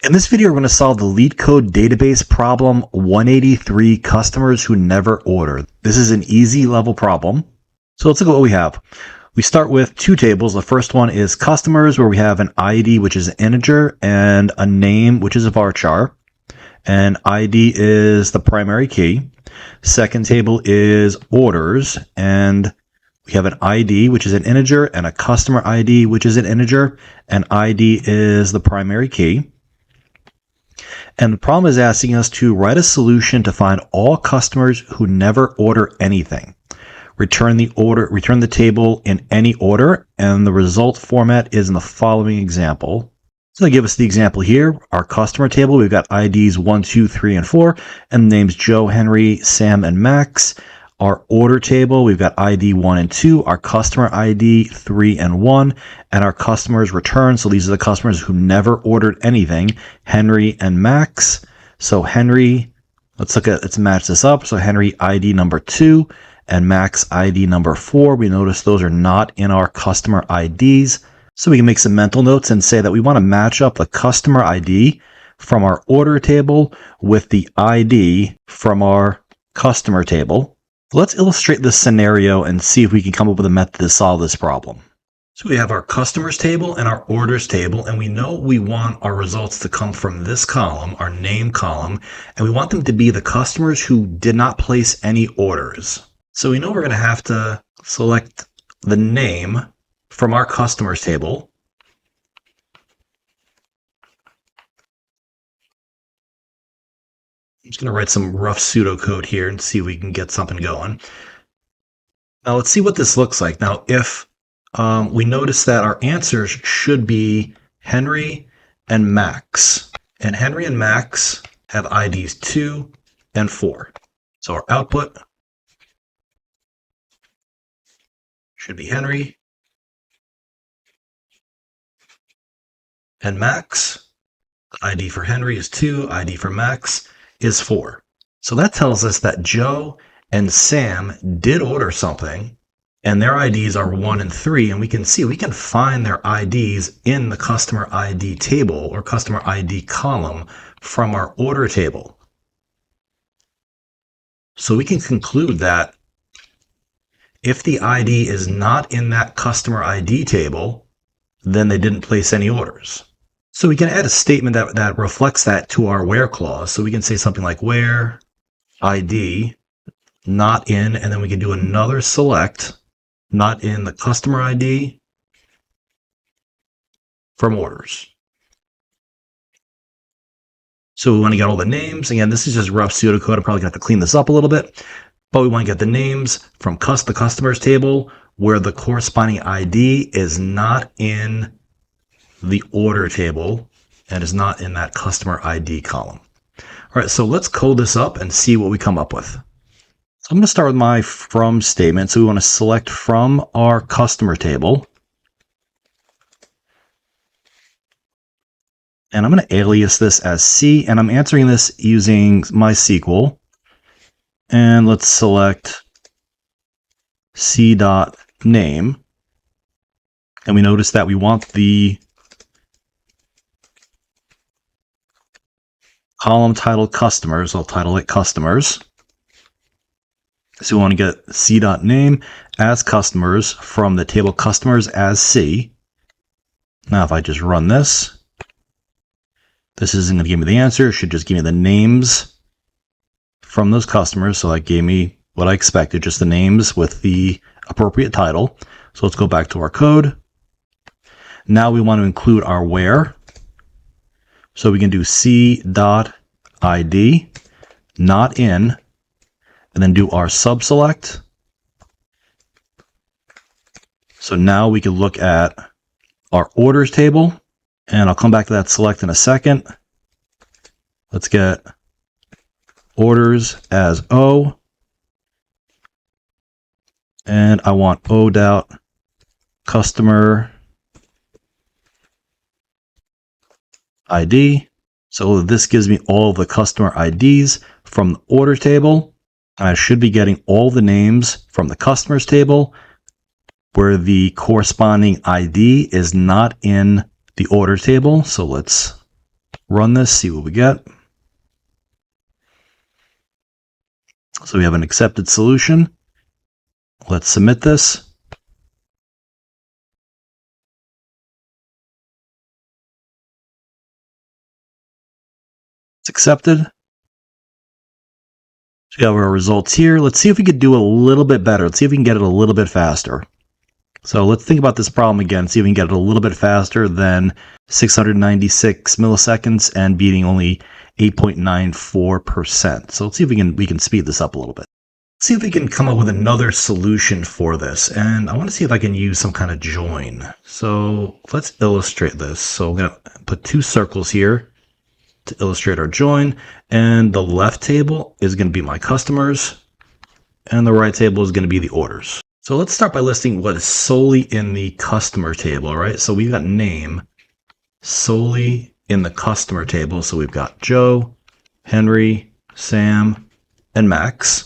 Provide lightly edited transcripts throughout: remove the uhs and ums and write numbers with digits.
In this video, we're going to solve the LeetCode database problem 183, customers who never order. This is an easy level problem. So let's look at what we have. We start with two tables. The first one is customers, where we have an ID, which is an integer, and a name, which is a varchar. And ID is the primary key. Second table is orders, and we have an ID, which is an integer, and a customer ID, which is an integer, and ID is the primary key. And the problem is asking us to write a solution to find all customers who never order anything. Return the table in any order, and the result format is in the following example. So they give us the example here. Our customer table, we've got IDs 1, 2, 3, and 4, and the names Joe, Henry, Sam, and Max. Our order table, we've got ID 1 and 2, our customer ID 3 and 1, and our customers returned. So these are the customers who never ordered anything, Henry and Max. So Henry, let's match this up. So Henry ID number 2 and Max ID number 4. We notice those are not in our customer IDs. So we can make some mental notes and say that we want to match up the customer ID from our order table with the ID from our customer table. Let's illustrate this scenario and see if we can come up with a method to solve this problem. So we have our customers table and our orders table, and we know we want our results to come from this column, our name column, and we want them to be the customers who did not place any orders. So we know we're going to have to select the name from our customers table. I'm just going to write some rough pseudocode here and see if we can get something going. Now let's see what this looks like. Now if we notice that our answers should be Henry and Max. And Henry and Max have IDs 2 and 4. So our output should be Henry and Max. The ID for Henry is 2, ID for Max is 4. So that tells us that Joe and Sam did order something, and their IDs are 1 and 3, and we can find their IDs in the customer ID table or customer ID column from our order table. So we can conclude that if the ID is not in that customer ID table, then they didn't place any orders. So we can add a statement that reflects that to our where clause. So we can say something like where ID not in, and then we can do another select not in the customer ID from orders. So we want to get all the names. Again, this is just rough pseudocode. I'm probably going to have to clean this up a little bit, but we want to get the names from the customers table where the corresponding ID is not in the order table and is not in that customer ID column. All right, so let's code this up and see what we come up with. So I'm going to start with my from statement. So we want to select from our customer table. And I'm going to alias this as C, and I'm answering this using MySQL. And let's select C.name. And we notice that we want the column titled customers. I'll title it customers. So we want to get C.name as customers from the table customers as C. Now if I just run this, this isn't going to give me the answer. It should just give me the names from those customers. So that gave me what I expected, just the names with the appropriate title. So let's go back to our code. Now we want to include our where. So we can do C.id, not in, and then do our subselect. So now we can look at our orders table, and I'll come back to that select in a second. Let's get orders as O, and I want O. Customer ID. So this gives me all the customer IDs from the order table. I should be getting all the names from the customers table where the corresponding ID is not in the order table. So let's run this, see what we get. So we have an accepted solution. Let's submit this. It's accepted. So we have our results here. Let's see if we could do a little bit better. Let's see if we can get it a little bit faster. So let's think about this problem again, see if we can get it a little bit faster than 696 milliseconds and beating only 8.94%. So let's see if we can speed this up a little bit. See if we can come up with another solution for this. And I want to see if I can use some kind of join. So let's illustrate this. So I'm going to put two circles here to illustrate our join. And the left table is going to be my customers. And the right table is going to be the orders. So let's start by listing what is solely in the customer table, right? So we've got name solely in the customer table. So we've got Joe, Henry, Sam, and Max.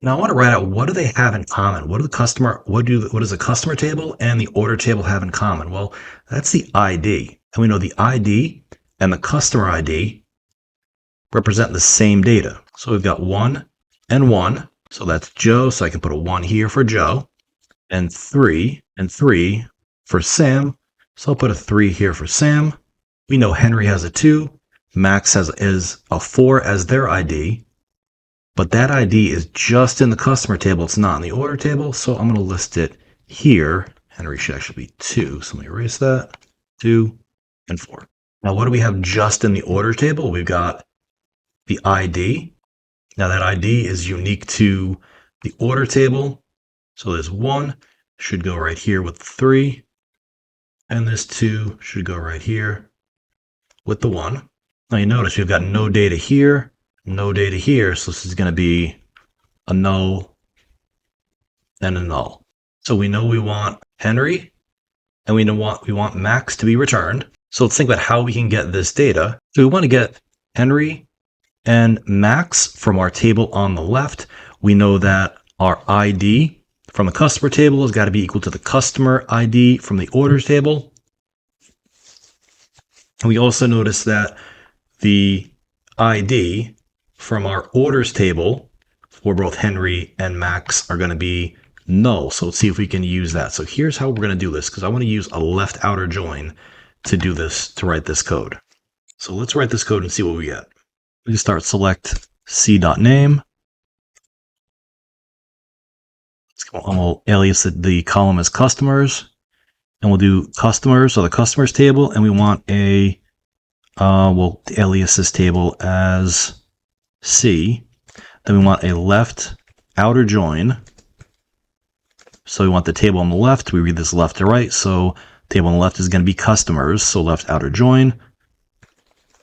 Now I want to write out what do they have in common? What does the customer table and the order table have in common? Well, that's the ID. And we know the ID and the customer ID represent the same data. So we've got 1 and 1. So that's Joe. So I can put a 1 here for Joe. And 3 for Sam. So I'll put a 3 here for Sam. We know Henry has a 2. Max is a 4 as their ID. But that ID is just in the customer table. It's not in the order table. So I'm going to list it here. Henry should actually be 2. So let me erase that. 2 and 4. Now, what do we have just in the order table? We've got the ID. Now, that ID is unique to the order table. So this 1 should go right here with 3. And this 2 should go right here with the 1. Now, you notice we've got no data here. No data here, so this is going to be a null and a null. So we know we want Henry and we want Max to be returned. So let's think about how we can get this data. So we want to get Henry and Max from our table on the left. We know that our ID from the customer table has got to be equal to the customer ID from the orders table. And we also notice that the ID from our orders table for both Henry and Max are going to be null. So let's see if we can use that. So here's how we're going to do this, because I want to use a left outer join to do this, to write this code. So let's write this code and see what we get. We just start select c.name. And we'll alias the column as customers. And we'll do customers, so the customers table, and we want we'll alias this table as C. Then we want a left outer join. So we want the table on the left. We read this left to right. So table on the left is going to be customers. So left outer join.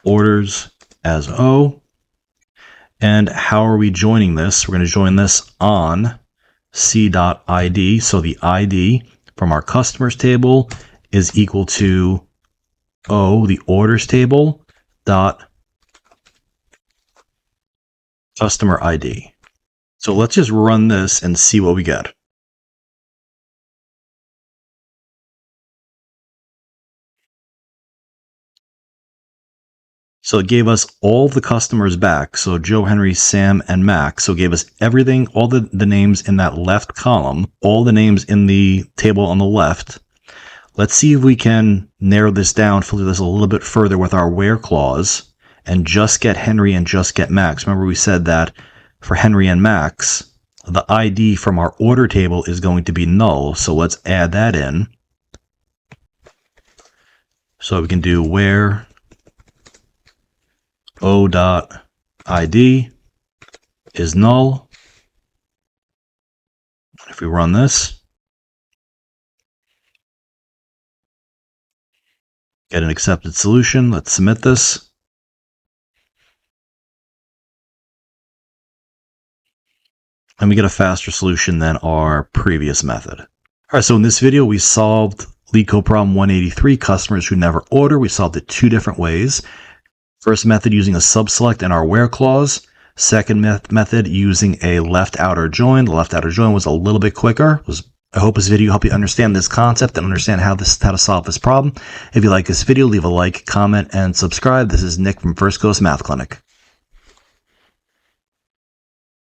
Orders as O. And how are we joining this? We're going to join this on C.ID. So the ID from our customers table is equal to O, the orders table, dot customer ID. So let's just run this and see what we get. So it gave us all the customers back. So Joe, Henry, Sam, and Max. So it gave us everything, all the names in that left column, all the names in the table on the left. Let's see if we can narrow this down, filter this a little bit further with our where clause, and just get Henry and just get Max. Remember we said that for Henry and Max, the ID from our order table is going to be null. So let's add that in. So we can do where O.ID is null. If we run this, get an accepted solution. Let's submit this. And we get a faster solution than our previous method. All right, so in this video, we solved LeetCode problem 183, customers who never order. We solved it 2 different ways. First method using a subselect and our where clause. Second method using a left outer join. The left outer join was a little bit quicker, was I hope this video helped you understand this concept and understand how to solve this problem. If you like this video, leave a like, comment, and subscribe. This is Nick from First Coast Math Clinic.